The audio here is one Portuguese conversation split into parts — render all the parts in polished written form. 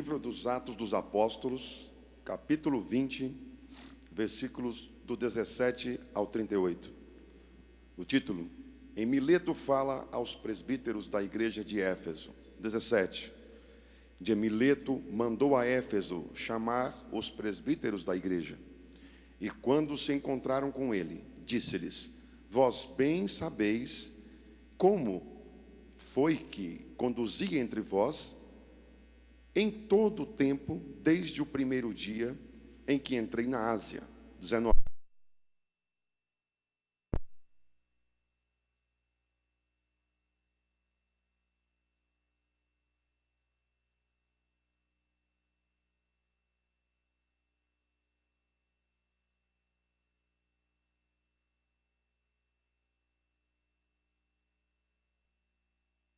Livro dos Atos dos Apóstolos, capítulo 20, versículos do 17 ao 38. O título: Em Mileto fala aos presbíteros da igreja de Éfeso. 17. De Mileto mandou a Éfeso chamar os presbíteros da igreja. E quando se encontraram com ele, disse-lhes: Vós bem sabeis como foi que conduzi entre vós em todo o tempo, desde o primeiro dia em que entrei na Ásia. 19.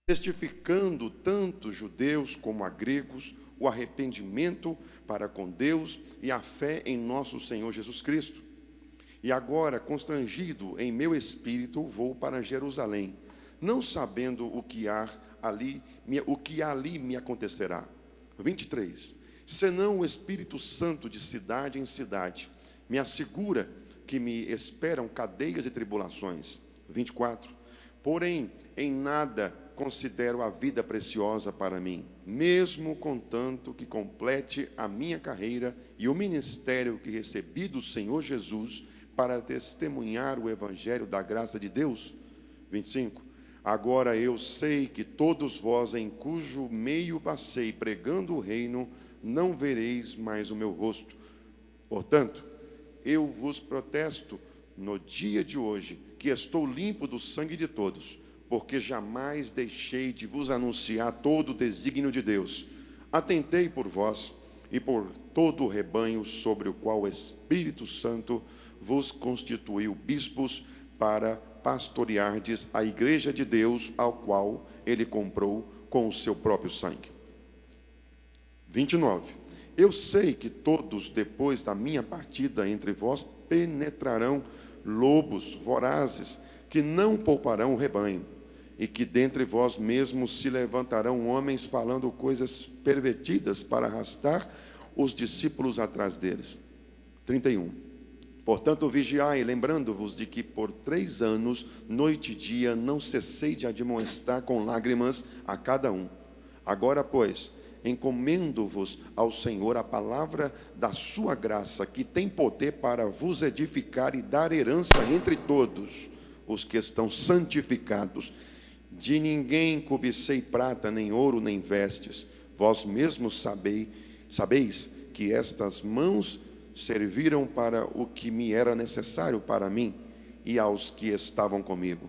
Testificando tanto judeus como a gregos o arrependimento para com Deus e a fé em nosso Senhor Jesus Cristo. E agora, constrangido em meu espírito, vou para Jerusalém, não sabendo o que ali me acontecerá. 23. Senão o Espírito Santo de cidade em cidade me assegura que me esperam cadeias e tribulações. 24. Porém, em nada considero a vida preciosa para mim, mesmo contanto que complete a minha carreira e o ministério que recebi do Senhor Jesus para testemunhar o evangelho da graça de Deus. 25. Agora eu sei que todos vós, em cujo meio passei pregando o reino, não vereis mais o meu rosto. Portanto, eu vos protesto no dia de hoje que estou limpo do sangue de todos, porque jamais deixei de vos anunciar todo o desígnio de Deus. Atentei por vós e por todo o rebanho sobre o qual o Espírito Santo vos constituiu bispos para pastoreardes a igreja de Deus, ao qual ele comprou com o seu próprio sangue. 29. Eu sei que todos, depois da minha partida entre vós, penetrarão lobos vorazes, que não pouparão o rebanho, e que dentre vós mesmos se levantarão homens falando coisas pervertidas para arrastar os discípulos atrás deles. 31. Portanto, vigiai, lembrando-vos de que por 3 anos, noite e dia, não cessei de admoestar com lágrimas a cada um. Agora, pois, encomendo-vos ao Senhor a palavra da sua graça, que tem poder para vos edificar e dar herança entre todos os que estão santificados. De ninguém cobicei prata, nem ouro, nem vestes. Vós mesmos sabeis que estas mãos serviram para o que me era necessário para mim e aos que estavam comigo,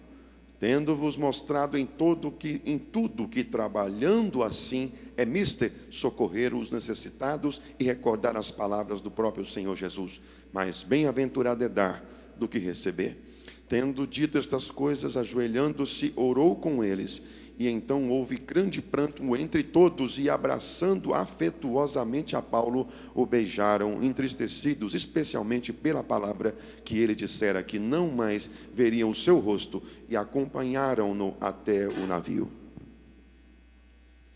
tendo-vos mostrado em tudo que trabalhando assim é mister socorrer os necessitados e recordar as palavras do próprio Senhor Jesus. Mas bem-aventurado é dar do que receber. Tendo dito estas coisas, ajoelhando-se, orou com eles, e então houve grande pranto entre todos, e abraçando afetuosamente a Paulo, o beijaram, entristecidos, especialmente pela palavra que ele dissera, que não mais veriam o seu rosto, e acompanharam-no até o navio.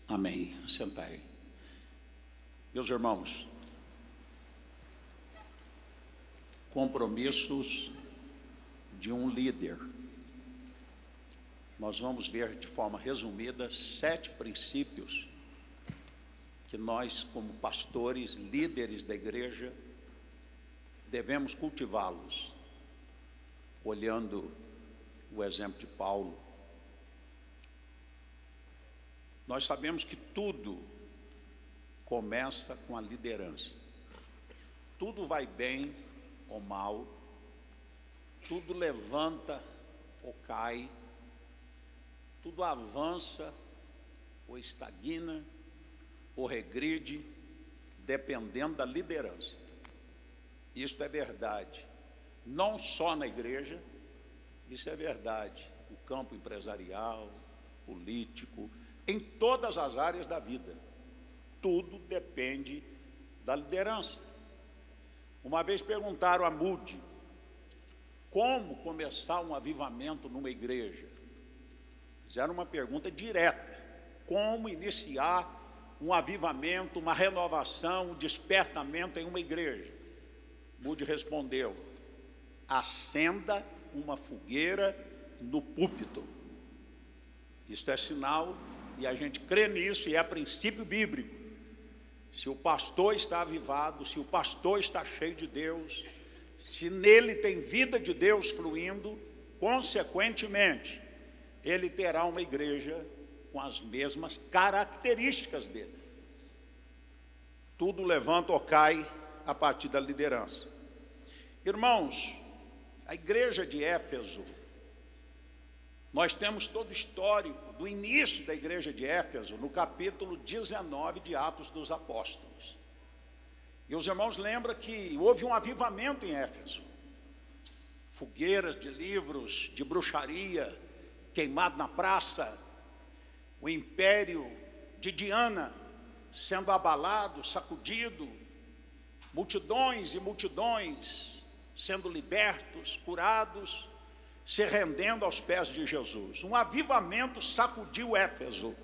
Amém. Sentai. Meus irmãos, compromissos de um líder. Nós vamos ver de forma resumida 7 princípios que nós, como pastores, líderes da igreja, devemos cultivá-los, olhando o exemplo de Paulo. Nós sabemos que tudo começa com a liderança. Tudo vai bem ou mal, tudo levanta ou cai, tudo avança ou estagna ou regride, dependendo da liderança. Isto é verdade, não só na igreja, isso é verdade no campo empresarial, político, em todas as áreas da vida. Tudo depende da liderança. Uma vez perguntaram a Moody como começar um avivamento numa igreja. Fizeram uma pergunta direta: como iniciar um avivamento, uma renovação, um despertamento em uma igreja? Moody respondeu: acenda uma fogueira no púlpito. Isto é sinal, e a gente crê nisso, e é princípio bíblico. Se o pastor está avivado, se o pastor está cheio de Deus, se nele tem vida de Deus fluindo, consequentemente, ele terá uma igreja com as mesmas características dele. Tudo levanta ou cai a partir da liderança. Irmãos, a igreja de Éfeso, nós temos todo o histórico do início da igreja de Éfeso, no capítulo 19 de Atos dos Apóstolos. E os irmãos lembram que houve um avivamento em Éfeso. Fogueiras de livros, de bruxaria, queimado na praça. O império de Diana sendo abalado, sacudido. Multidões e multidões sendo libertos, curados, se rendendo aos pés de Jesus. Um avivamento sacudiu Éfeso,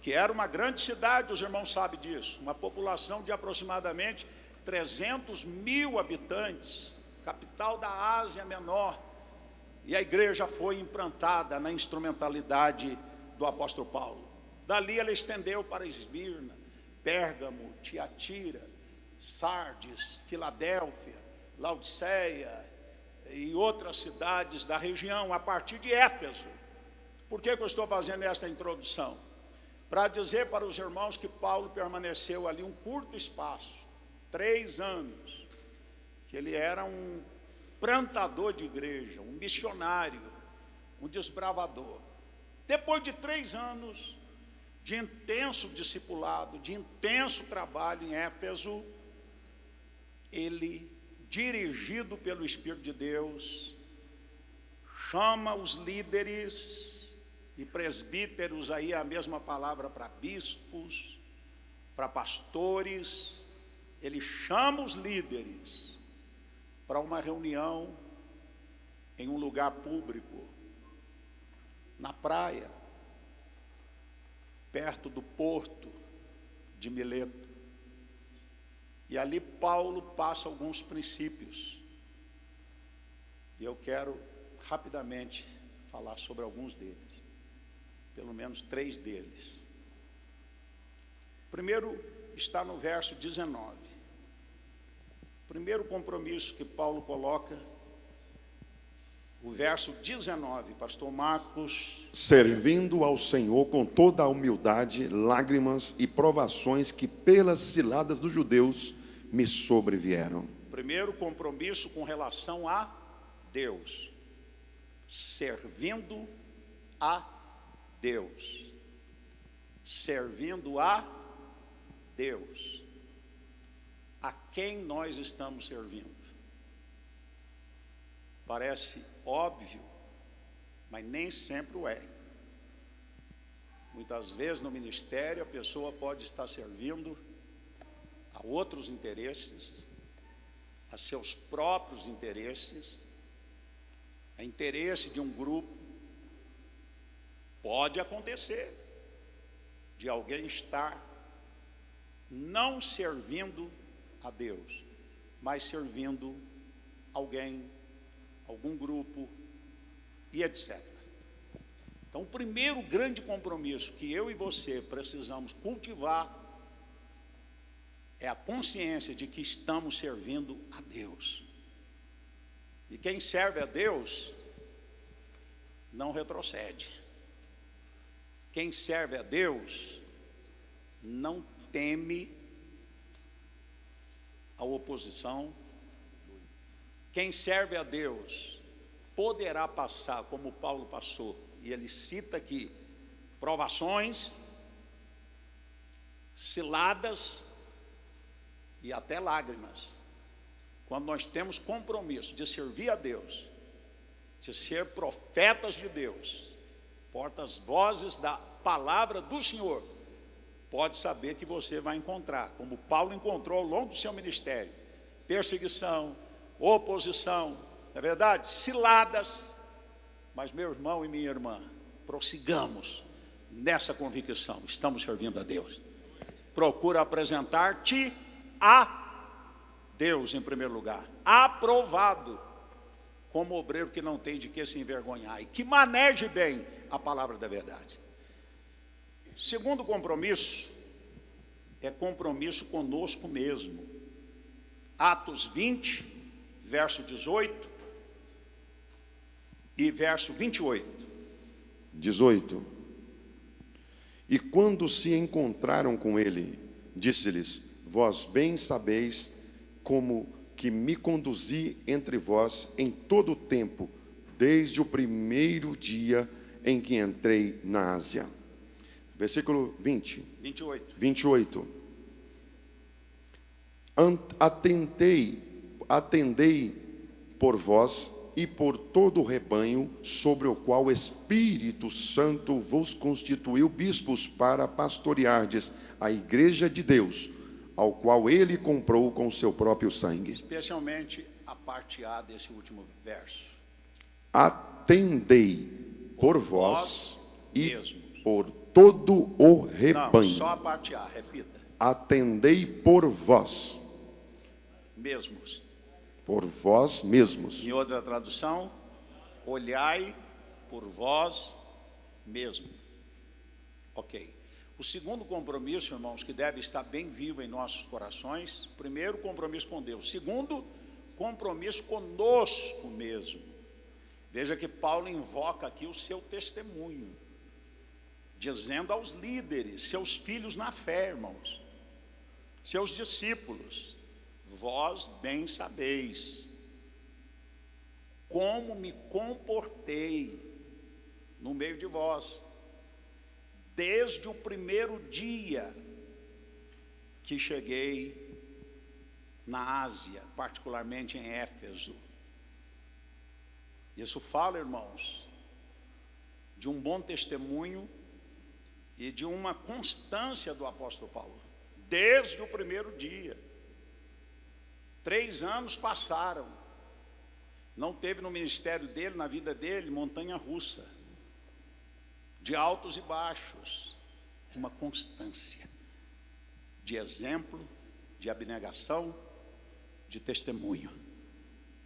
que era uma grande cidade, os irmãos sabem disso, uma população de aproximadamente 300 mil habitantes, capital da Ásia Menor, e a igreja foi implantada na instrumentalidade do apóstolo Paulo. Dali ela estendeu para Esmirna, Pérgamo, Tiatira, Sardes, Filadélfia, Laodiceia e outras cidades da região, a partir de Éfeso. Por que eu estou fazendo esta introdução? Para dizer para os irmãos que Paulo permaneceu ali um curto espaço, 3 anos, que ele era um plantador de igreja, um missionário, um desbravador. Depois de 3 anos de intenso discipulado, de intenso trabalho em Éfeso, ele, dirigido pelo Espírito de Deus, chama os líderes e presbíteros, aí é a mesma palavra para bispos, para pastores. Ele chama os líderes para uma reunião em um lugar público, na praia, perto do porto de Mileto. E ali Paulo passa alguns princípios. E eu quero rapidamente falar sobre alguns deles. Pelo menos 3 deles. O primeiro está no verso 19. O primeiro compromisso que Paulo coloca, o verso 19, pastor Marcos. Servindo ao Senhor com toda a humildade, lágrimas e provações que pelas ciladas dos judeus me sobrevieram. Primeiro compromisso com relação a Deus. Servindo a Deus. Servindo a Deus. A quem nós estamos servindo? Parece óbvio, mas nem sempre o é. Muitas vezes no ministério a pessoa pode estar servindo a outros interesses, a seus próprios interesses, a interesse de um grupo. Pode acontecer de alguém estar não servindo a Deus, mas servindo alguém, algum grupo e etc. Então, o primeiro grande compromisso que eu e você precisamos cultivar é a consciência de que estamos servindo a Deus. E quem serve a Deus não retrocede. Quem serve a Deus não teme a oposição. Quem serve a Deus poderá passar como Paulo passou, e ele cita aqui provações, ciladas e até lágrimas. Quando nós temos compromisso de servir a Deus, de ser profetas de Deus, porta-vozes da palavra do Senhor, pode saber que você vai encontrar, como Paulo encontrou ao longo do seu ministério, perseguição, oposição, não é verdade? Ciladas. Mas meu irmão e minha irmã, prossigamos nessa convicção, estamos servindo a Deus. procura apresentar-te a Deus em primeiro lugar, aprovado, como obreiro que não tem de que se envergonhar e que maneje bem a palavra da verdade. Segundo compromisso, é compromisso conosco mesmo. Atos 20, verso 18 e verso 28. 18. E quando se encontraram com ele, disse-lhes: vós bem sabeis como que me conduzi entre vós em todo o tempo, desde o primeiro dia em que entrei na Ásia. Versículo 28. Atendei por vós e por todo o rebanho sobre o qual o Espírito Santo vos constituiu bispos para pastoreardes a igreja de Deus, ao qual ele comprou com seu próprio sangue. Especialmente a parte A desse último verso. Atendei por vós e mesmos. por todo o rebanho. Não, só a parte A, repita. Atendei por vós. Mesmos. Por vós mesmos. Em outra tradução, olhai por vós mesmos. Ok. O segundo compromisso, irmãos, que deve estar bem vivo em nossos corações: primeiro, compromisso com Deus; segundo, compromisso conosco mesmo. Veja que Paulo invoca aqui o seu testemunho, dizendo aos líderes, seus filhos na fé, irmãos, seus discípulos: vós bem sabeis como me comportei no meio de vós, desde o primeiro dia que cheguei na Ásia, particularmente em Éfeso. Isso fala, irmãos, de um bom testemunho e de uma constância do apóstolo Paulo, desde o primeiro dia. 3 anos passaram, não teve no ministério dele, na vida dele, montanha-russa, de altos e baixos, uma constância, de exemplo, de abnegação, de testemunho,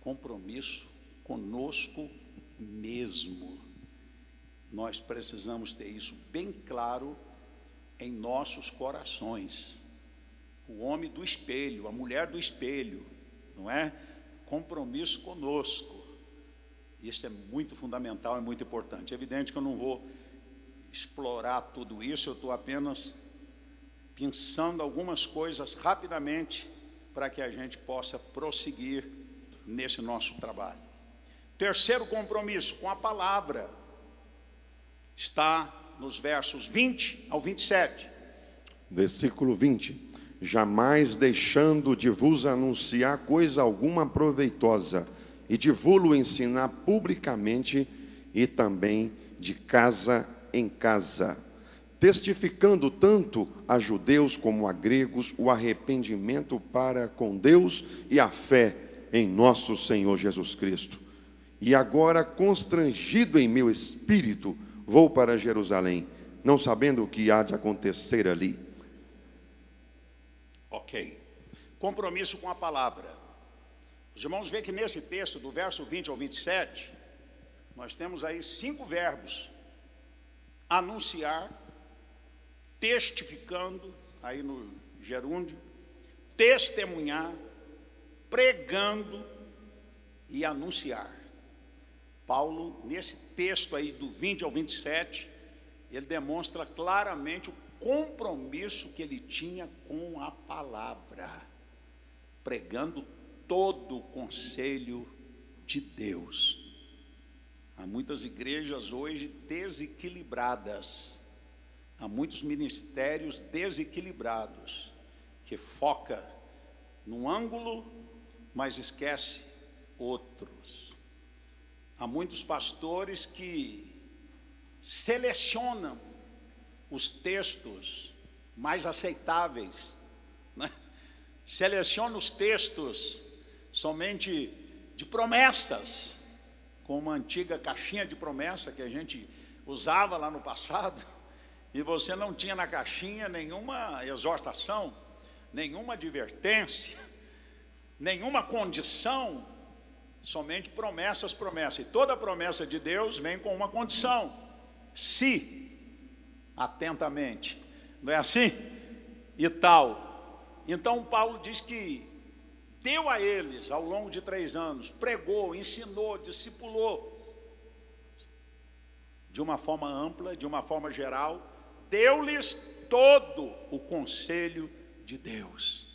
compromisso conosco mesmo. Nós precisamos ter isso bem claro em nossos corações. O homem do espelho, a mulher do espelho, não é? Compromisso conosco. Isso é muito fundamental, é muito importante. É evidente que eu não vou explorar tudo isso, eu estou apenas pensando algumas coisas rapidamente para que a gente possa prosseguir nesse nosso trabalho. Terceiro compromisso, com a palavra, está nos versos 20 ao 27. Versículo 20. Jamais deixando de vos anunciar coisa alguma proveitosa, e de vô-lo ensinar publicamente, e também de casa em casa, testificando tanto a judeus como a gregos o arrependimento para com Deus e a fé em nosso Senhor Jesus Cristo. E agora, constrangido em meu espírito, vou para Jerusalém, não sabendo o que há de acontecer ali. Ok. Compromisso com a palavra. Os irmãos veem que nesse texto, do verso 20 ao 27, nós temos aí 5 verbos: anunciar, testificando, aí no gerúndio, testemunhar, pregando e anunciar. Paulo, nesse texto aí do 20 ao 27, ele demonstra claramente o compromisso que ele tinha com a palavra, pregando todo o conselho de Deus. Há muitas igrejas hoje desequilibradas, há muitos ministérios desequilibrados, que foca num ângulo, mas esquece outros. Há muitos pastores que selecionam os textos mais aceitáveis, né? Seleciona os textos somente de promessas, como uma antiga caixinha de promessa que a gente usava lá no passado, e você não tinha na caixinha nenhuma exortação, nenhuma advertência, nenhuma condição, somente promessas, promessas. E toda promessa de Deus vem com uma condição: se, atentamente, não é assim? E tal. Então Paulo diz que deu a eles, ao longo de 3 anos, pregou, ensinou, discipulou, de uma forma ampla, de uma forma geral, deu-lhes todo o conselho de Deus,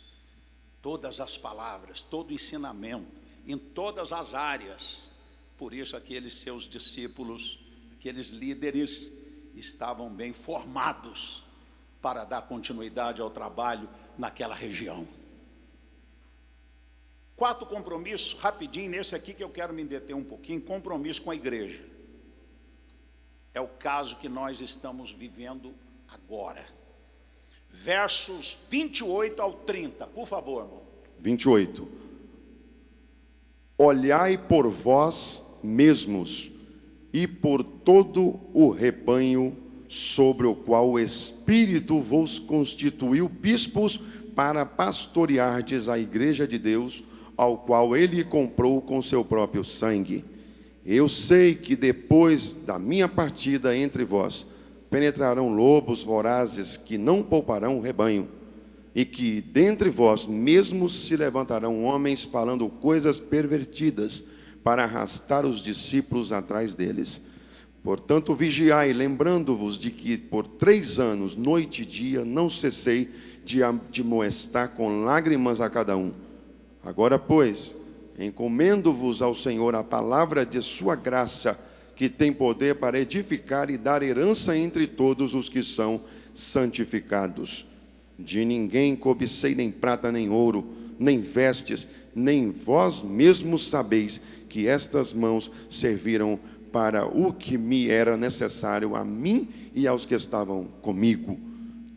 todas as palavras, todo o ensinamento, em todas as áreas. Por isso aqueles seus discípulos, aqueles líderes, estavam bem formados para dar continuidade ao trabalho naquela região. 4 compromissos, rapidinho, nesse aqui que eu quero me deter um pouquinho: compromisso com a igreja. É o caso que nós estamos vivendo agora. Versos 28 ao 30, por favor, irmão. 28. Olhai por vós mesmos e por todo o rebanho sobre o qual o Espírito vos constituiu bispos para pastoreardes a igreja de Deus, ao qual ele comprou com seu próprio sangue. Eu sei que depois da minha partida entre vós, penetrarão lobos vorazes que não pouparão o rebanho, e que dentre vós mesmos se levantarão homens falando coisas pervertidas, para arrastar os discípulos atrás deles. Portanto, vigiai, lembrando-vos de que por 3 anos, noite e dia, não cessei de admoestar com lágrimas a cada um. Agora, pois, encomendo-vos ao Senhor a palavra de sua graça, que tem poder para edificar e dar herança entre todos os que são santificados. De ninguém cobicei nem prata nem ouro, nem vestes, nem vós mesmos sabeis que estas mãos serviram para o que me era necessário a mim e aos que estavam comigo,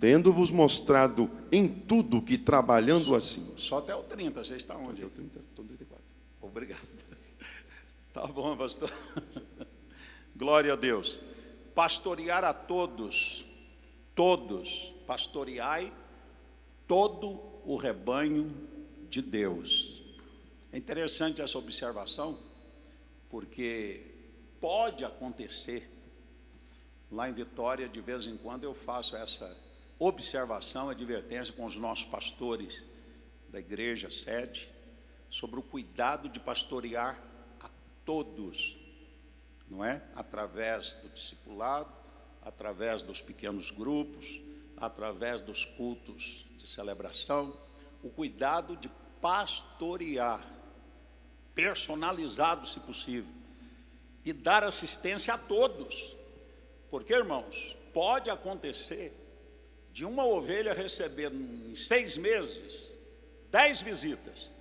tendo-vos mostrado em tudo que trabalhando assim. Só até o 30, você está onde? Até o 30, estou no 34. Obrigado. Tá bom, pastor. Glória a Deus. Pastorear a todos, pastoreai todo o rebanho de Deus. É interessante essa observação, porque pode acontecer, lá em Vitória, de vez em quando eu faço essa observação, advertência com os nossos pastores da igreja sede, sobre o cuidado de pastorear a todos, não é? Através do discipulado, através dos pequenos grupos, através dos cultos de celebração, o cuidado de pastorear, personalizado se possível, e dar assistência a todos. Porque, irmãos, pode acontecer de uma ovelha receber em 6 meses 10 visitas,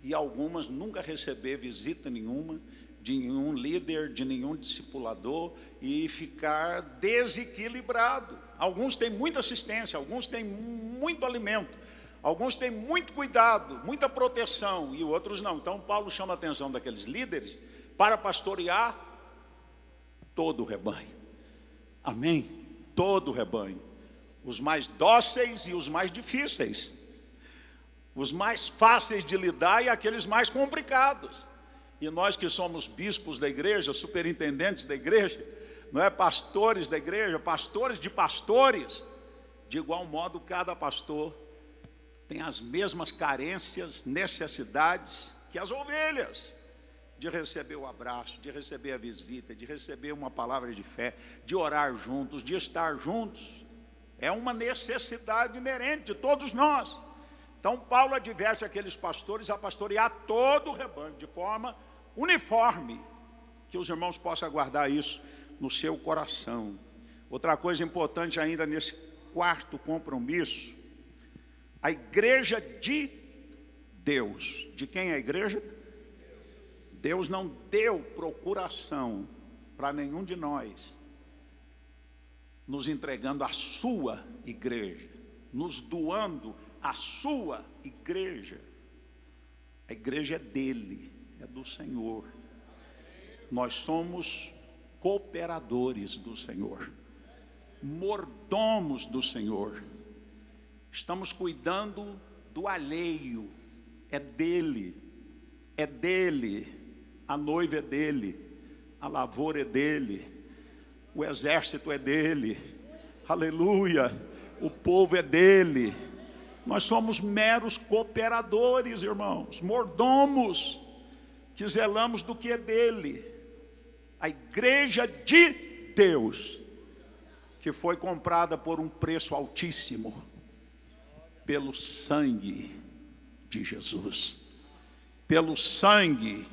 e algumas nunca receber visita nenhuma de nenhum líder, de nenhum discipulador, e ficar desequilibrado. Alguns têm muita assistência, alguns têm muito alimento, alguns têm muito cuidado, muita proteção, e outros não. Então Paulo chama a atenção daqueles líderes para pastorear todo o rebanho. Amém? Todo o rebanho. Os mais dóceis e os mais difíceis, os mais fáceis de lidar e aqueles mais complicados. E nós que somos bispos da igreja, superintendentes da igreja, não é, pastores da igreja, pastores de pastores, de igual modo cada pastor tem as mesmas carências, necessidades que as ovelhas, de receber o abraço, de receber a visita, de receber uma palavra de fé, de orar juntos, de estar juntos. É uma necessidade inerente de todos nós. Então Paulo adverte aqueles pastores a pastorear todo o rebanho de forma uniforme, que os irmãos possam guardar isso no seu coração. Outra coisa importante ainda nesse 4º compromisso: a igreja de Deus. De quem é a igreja? Deus não deu procuração para nenhum de nós, nos entregando a sua igreja, nos doando a sua igreja. A igreja é dele, é do Senhor. Nós somos cooperadores do Senhor. mordomos do Senhor. Estamos cuidando do alheio, é dele, a noiva é dele, a lavoura é dele, o exército é dele, aleluia, o povo é dele. Nós somos meros cooperadores, irmãos, mordomos, que zelamos do que é dele. A igreja de Deus, que foi comprada por um preço altíssimo, pelo sangue de Jesus. Pelo sangue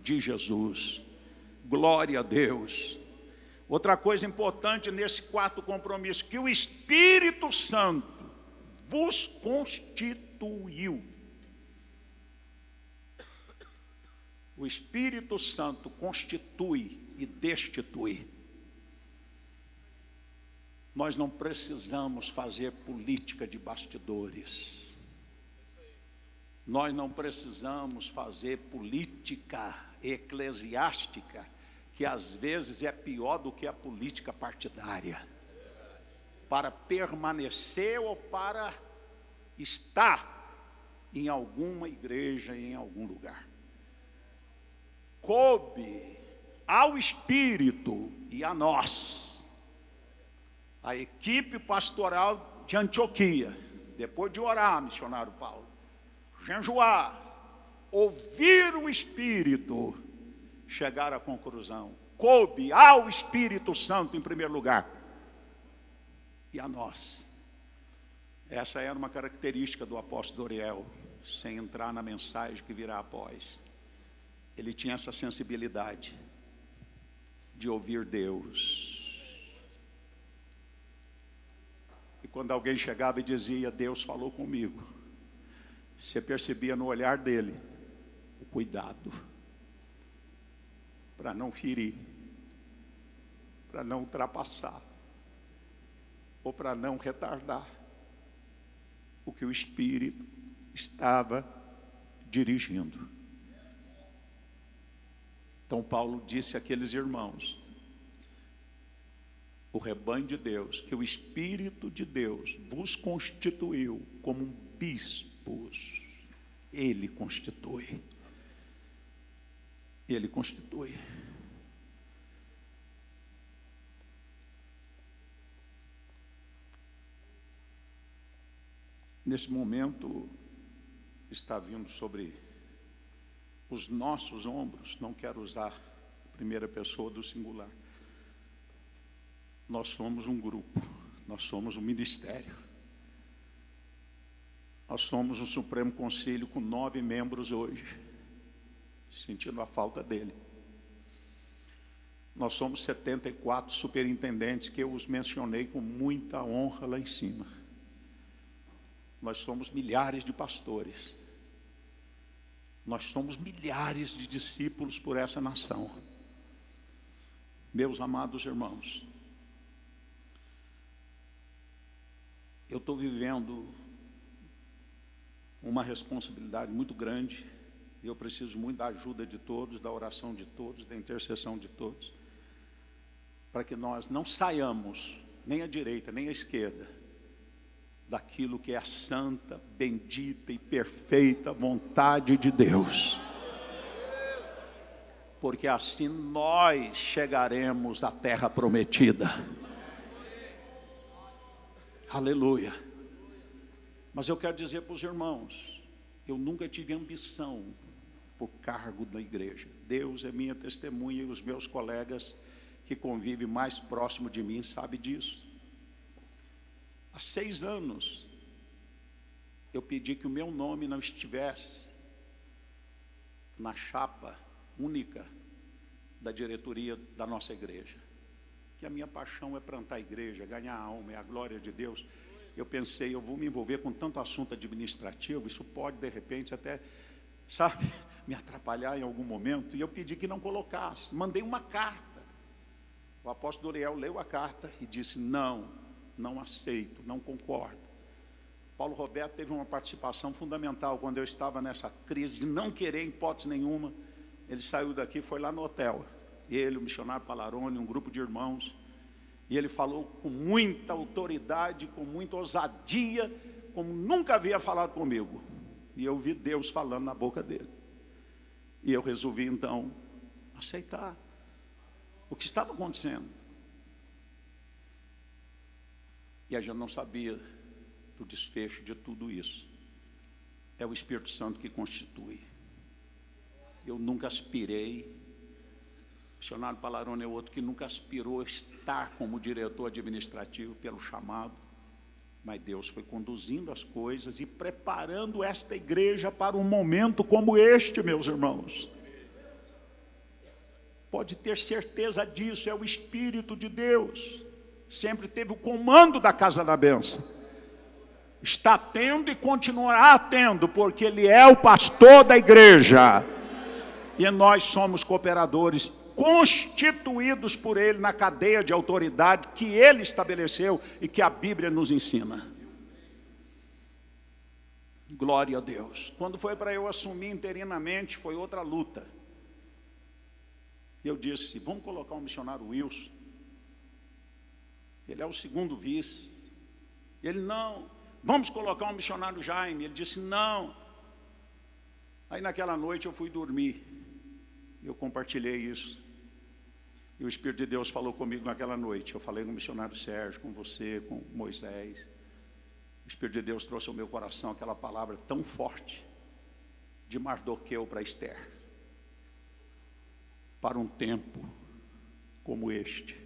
de Jesus. Glória a Deus. Outra coisa importante nesse quarto compromisso, que o Espírito Santo vos constituiu. O Espírito Santo constitui e destitui. Nós não precisamos fazer política de bastidores. Nós não precisamos fazer política eclesiástica, que às vezes é pior do que a política partidária, para permanecer ou para estar em alguma igreja, em algum lugar. Coube ao Espírito e a nós, a equipe pastoral de Antioquia, depois de orar, missionário Paulo, jejuar, ouvir o Espírito, chegar à conclusão, coube ao Espírito Santo em primeiro lugar, e a nós. Essa era uma característica do apóstolo Doriel, sem entrar na mensagem que virá após. Ele tinha essa sensibilidade de ouvir Deus. E quando alguém chegava e dizia, Deus falou comigo, você percebia no olhar dele o cuidado, para não ferir, para não ultrapassar, ou para não retardar o que o Espírito estava dirigindo. Então Paulo disse àqueles irmãos, o rebanho de Deus, que o Espírito de Deus vos constituiu como bispos. Ele constitui. Ele constitui. Nesse momento, está vindo sobre os nossos ombros, não quero usar a primeira pessoa do singular. Nós somos um grupo, nós somos um ministério. Nós somos um Supremo Conselho com 9 membros hoje, sentindo a falta dele. Nós somos 74 superintendentes, que eu os mencionei com muita honra lá em cima. Nós somos milhares de pastores. Nós somos milhares de discípulos por essa nação. Meus amados irmãos, eu estou vivendo uma responsabilidade muito grande, e eu preciso muito da ajuda de todos, da oração de todos, da intercessão de todos, para que nós não saiamos, nem à direita, nem à esquerda, daquilo que é a santa, bendita e perfeita vontade de Deus. Porque assim nós chegaremos à terra prometida. Aleluia. Mas eu quero dizer para os irmãos, eu nunca tive ambição por cargo da igreja. Deus é minha testemunha, e os meus colegas que convivem mais próximo de mim sabem disso. Há 6 anos, eu pedi que o meu nome não estivesse na chapa única da diretoria da nossa igreja. Que a minha paixão é plantar a igreja, ganhar a alma, é a glória de Deus. Eu pensei, eu vou me envolver com tanto assunto administrativo, isso pode de repente até, sabe, me atrapalhar em algum momento. E eu pedi que não colocasse, mandei uma carta. O apóstolo Doriel leu a carta e disse, não aceito, não concordo. Paulo Roberto teve uma participação fundamental quando eu estava nessa crise de não querer em hipótese nenhuma. Ele saiu daqui, foi lá no hotel. Ele, o missionário Palarone, um grupo de irmãos, E ele falou com muita autoridade, com muita ousadia, como nunca havia falado comigo. E eu vi Deus falando na boca dele. E eu resolvi então aceitar o que estava acontecendo. E a gente não sabia do desfecho de tudo isso. É o Espírito Santo que constitui. Eu nunca aspirei. O missionário Palarone é outro que nunca aspirou estar como diretor administrativo pelo chamado. Mas Deus foi conduzindo as coisas e preparando esta igreja para um momento como este, meus irmãos. Pode ter certeza disso, é o Espírito de Deus. Sempre teve o comando da Casa da Bênção. Está tendo e continuará tendo, porque Ele é o pastor da igreja. E nós somos cooperadores constituídos por Ele na cadeia de autoridade que Ele estabeleceu e que a Bíblia nos ensina. Glória a Deus. Quando foi para eu assumir interinamente, foi outra luta. Eu disse, vamos colocar o missionário Wilson. Ele é o segundo vice. Ele, não. Vamos colocar o missionário Jaime. Ele disse, não. Aí naquela noite eu fui dormir. Eu compartilhei isso. E o Espírito de Deus falou comigo naquela noite. Eu falei com o missionário Sérgio, com você, com Moisés. O Espírito de Deus trouxe ao meu coração aquela palavra tão forte de Mardoqueu para Esther. Para um tempo como este,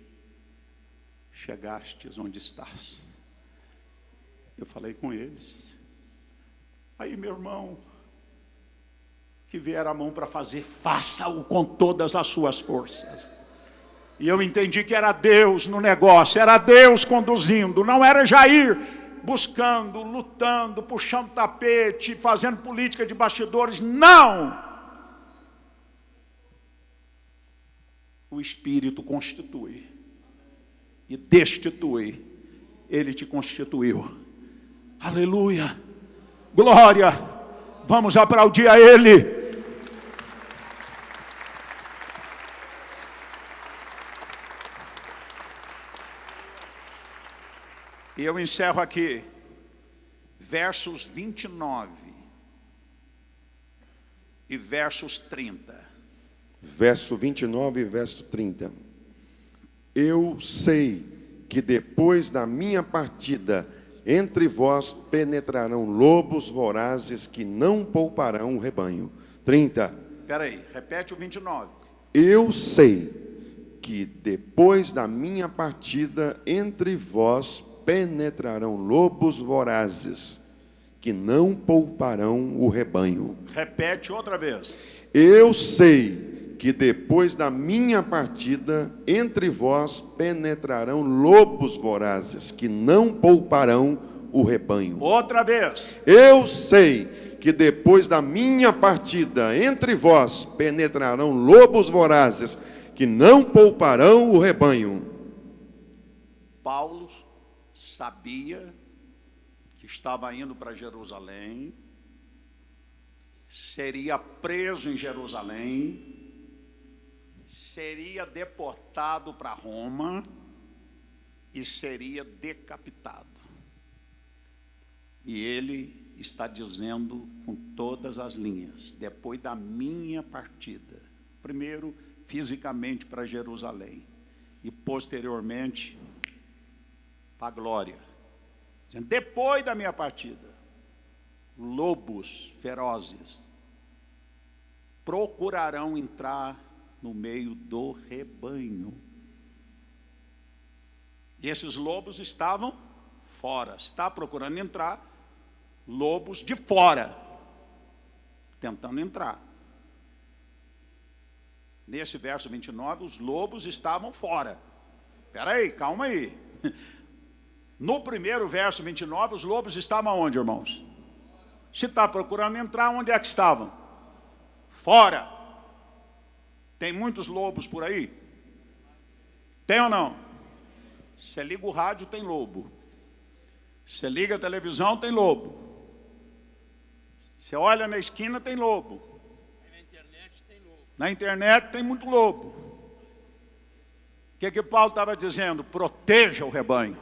chegastes onde estás. Eu falei com eles. Aí, meu irmão, que vier a mão para fazer, faça-o com todas as suas forças. E eu entendi que era Deus no negócio, era Deus conduzindo, não era Jair buscando, lutando, puxando tapete, fazendo política de bastidores, não! O Espírito constitui e destitui. Ele te constituiu. Aleluia, glória, vamos aplaudir a Ele. E eu encerro aqui, versos 29 e versos 30. Verso 29 e verso 30. Eu sei que depois da minha partida, entre vós penetrarão lobos vorazes que não pouparão o rebanho. 30. Espera aí, repete o 29. Eu sei que depois da minha partida, entre vós penetrarão lobos vorazes que não pouparão o rebanho. Repete outra vez. Eu sei que depois da minha partida, entre vós penetrarão lobos vorazes, que não pouparão o rebanho. Outra vez. Eu sei que depois da minha partida, entre vós penetrarão lobos vorazes, que não pouparão o rebanho. Paulo sabia que estava indo para Jerusalém, seria preso em Jerusalém, seria deportado para Roma e seria decapitado. E ele está dizendo com todas as linhas, depois da minha partida, primeiro fisicamente para Jerusalém e posteriormente para a glória, dizendo, depois da minha partida, lobos ferozes procurarão entrar no meio do rebanho. E esses lobos estavam fora. Está procurando entrar lobos de fora, tentando entrar. Nesse verso 29, os lobos estavam fora. Espera aí, calma aí. No primeiro verso 29, os lobos estavam onde, irmãos? Se está procurando entrar, onde é que estavam? Fora. Tem muitos lobos por aí? Tem ou não? Você liga o rádio, tem lobo. Você liga a televisão, tem lobo. Você olha na esquina, tem lobo. Na internet tem lobo. Na internet tem muito lobo. que Paulo estava dizendo? Proteja o rebanho.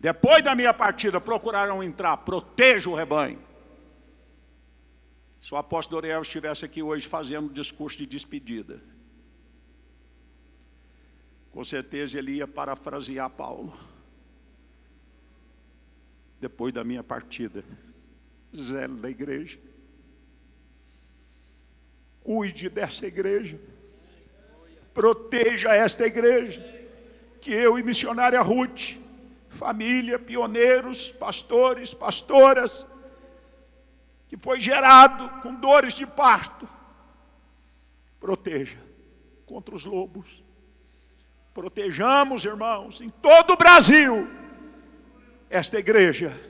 Depois da minha partida, procurarão entrar, proteja o rebanho. Se o apóstolo Doriel estivesse aqui hoje fazendo um discurso de despedida, com certeza ele ia parafrasear Paulo. Depois da minha partida, zelo da igreja. Cuide dessa igreja. Proteja esta igreja. Que eu e missionária Ruth, família, pioneiros, pastores, pastoras, que foi gerado com dores de parto, proteja contra os lobos. Protejamos, irmãos, em todo o Brasil. Esta igreja,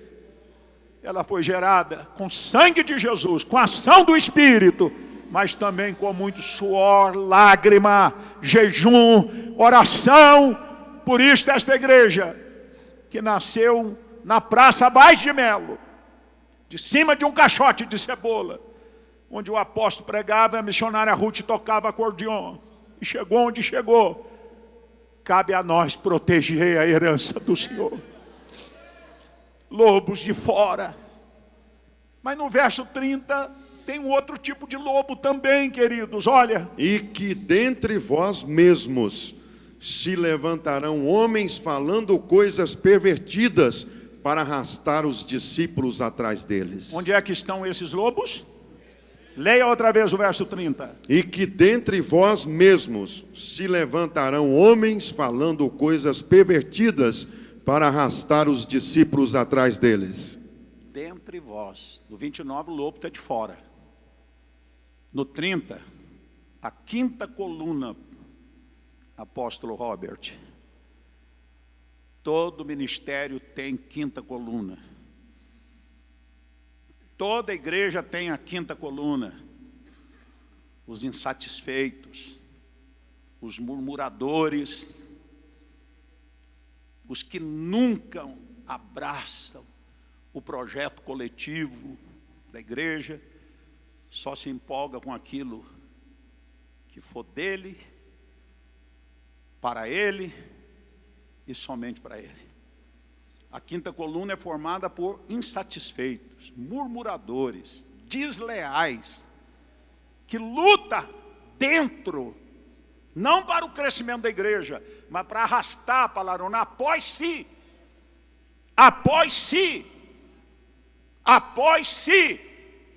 ela foi gerada com sangue de Jesus, com a ação do Espírito, mas também com muito suor, lágrima, jejum, oração. Por isso esta igreja, que nasceu na Praça Baix de Melo, de cima de um caixote de cebola, onde o apóstolo pregava e a missionária Ruth tocava acordeon, e chegou onde chegou. Cabe a nós proteger a herança do Senhor. Lobos de fora. Mas no verso 30 tem um outro tipo de lobo também, queridos, olha. E que dentre vós mesmos se levantarão homens falando coisas pervertidas para arrastar os discípulos atrás deles. Onde é que estão esses lobos? Leia outra vez o verso 30. E que dentre vós mesmos se levantarão homens falando coisas pervertidas para arrastar os discípulos atrás deles. Dentre vós. No 29 o lobo está de fora. No 30, a quinta coluna, apóstolo Robert. Todo ministério tem quinta coluna. Toda igreja tem a quinta coluna. Os insatisfeitos, os murmuradores, os que nunca abraçam o projeto coletivo da igreja, só se empolga com aquilo que for dele, para ele e somente para ele. A quinta coluna é formada por insatisfeitos, murmuradores, desleais, que luta dentro, não para o crescimento da igreja, mas para arrastar a palavra após si,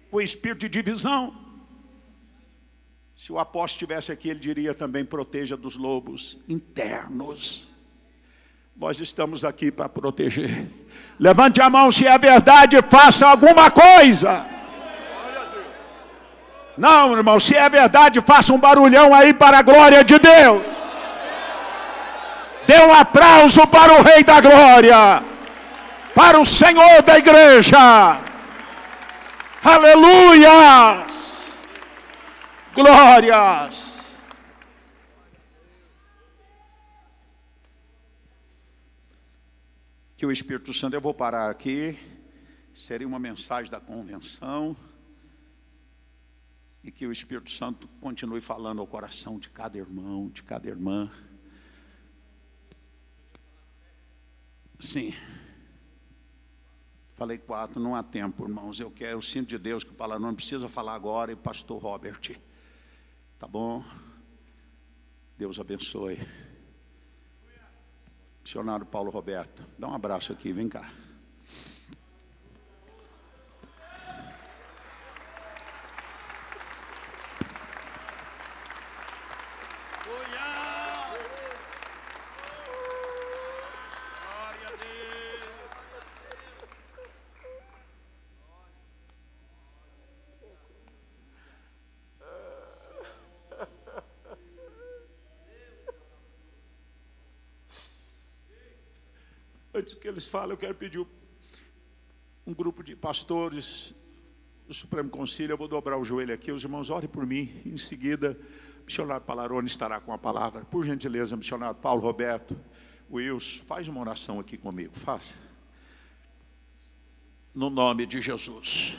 com o espírito de divisão. Se o apóstolo estivesse aqui, ele diria também: proteja dos lobos internos. Nós estamos aqui para proteger. Levante a mão se é verdade, faça alguma coisa. Não, irmão, se é verdade, faça um barulhão aí para a glória de Deus. Dê um aplauso para o Rei da Glória, para o Senhor da igreja. Aleluias! Glórias! Que o Espírito Santo, eu vou parar aqui, seria uma mensagem da convenção, e que o Espírito Santo continue falando ao coração de cada irmão, de cada irmã. Sim. Falei 4, não há tempo, irmãos. Eu sinto de Deus que o palavrão não precisa falar agora, e pastor Robert. Tá bom? Deus abençoe. Missionário Paulo Roberto, dá um abraço aqui, vem cá. Antes que eles falem, eu quero pedir um grupo de pastores do Supremo Concílio. Eu vou dobrar o joelho aqui, os irmãos orem por mim. Em seguida, o missionário Palarone estará com a palavra. Por gentileza, missionário Paulo Roberto, Wilson, faz uma oração aqui comigo, faça. No nome de Jesus.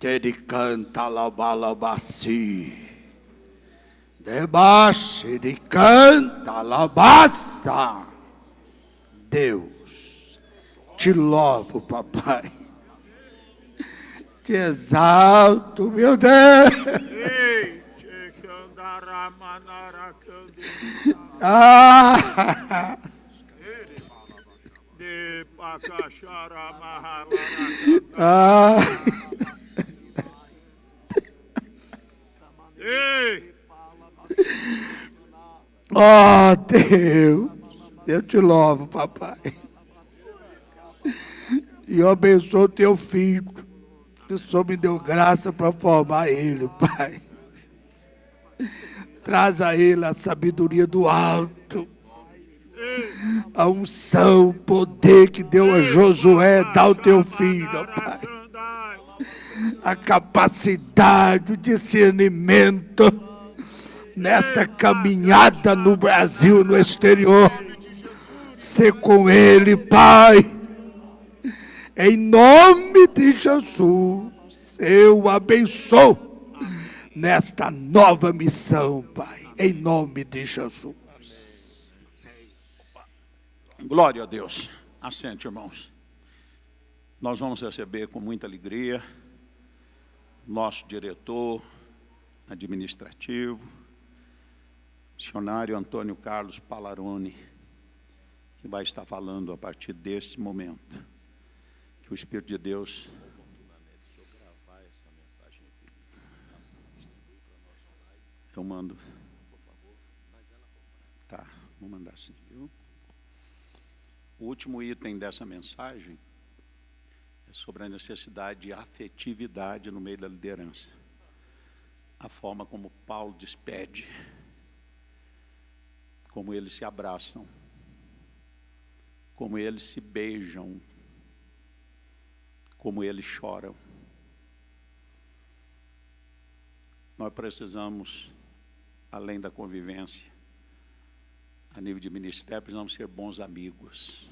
Ele canta labalabassi. Debaixo ele canta alabasta. Deus, te louvo, papai. Te exalto, meu Deus. Ah. Ah. Oh, Deus, eu te louvo, papai. E eu abençoo teu filho, que o Senhor me deu graça para formar ele, pai. Traz a ele a sabedoria do alto, a unção, o poder que deu a Josué, dá ao teu filho, pai. A capacidade, o discernimento nesta caminhada no Brasil, no exterior. Ser com ele, pai. Em nome de Jesus, eu abençoo nesta nova missão, pai. Em nome de Jesus. Glória a Deus. Assente, irmãos. Nós vamos receber com muita alegria nosso diretor administrativo, missionário Antônio Carlos Palarone, que vai estar falando a partir deste momento. Que o Espírito de Deus... Eu mando. Tá, vou mandar sim, viu? O último item dessa mensagem é sobre a necessidade de afetividade no meio da liderança. A forma como Paulo despede, como eles se abraçam, como eles se beijam, como eles choram. Nós precisamos, além da convivência, a nível de ministério, precisamos ser bons amigos.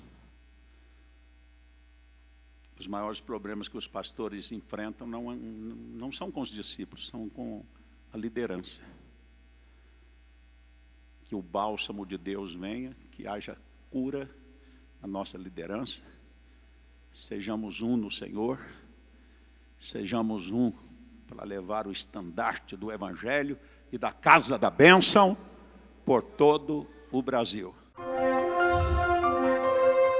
Os maiores problemas que os pastores enfrentam não são com os discípulos, são com a liderança. Que o bálsamo de Deus venha, que haja cura na nossa liderança, sejamos um no Senhor, sejamos um para levar o estandarte do Evangelho e da casa da bênção por todo o Brasil.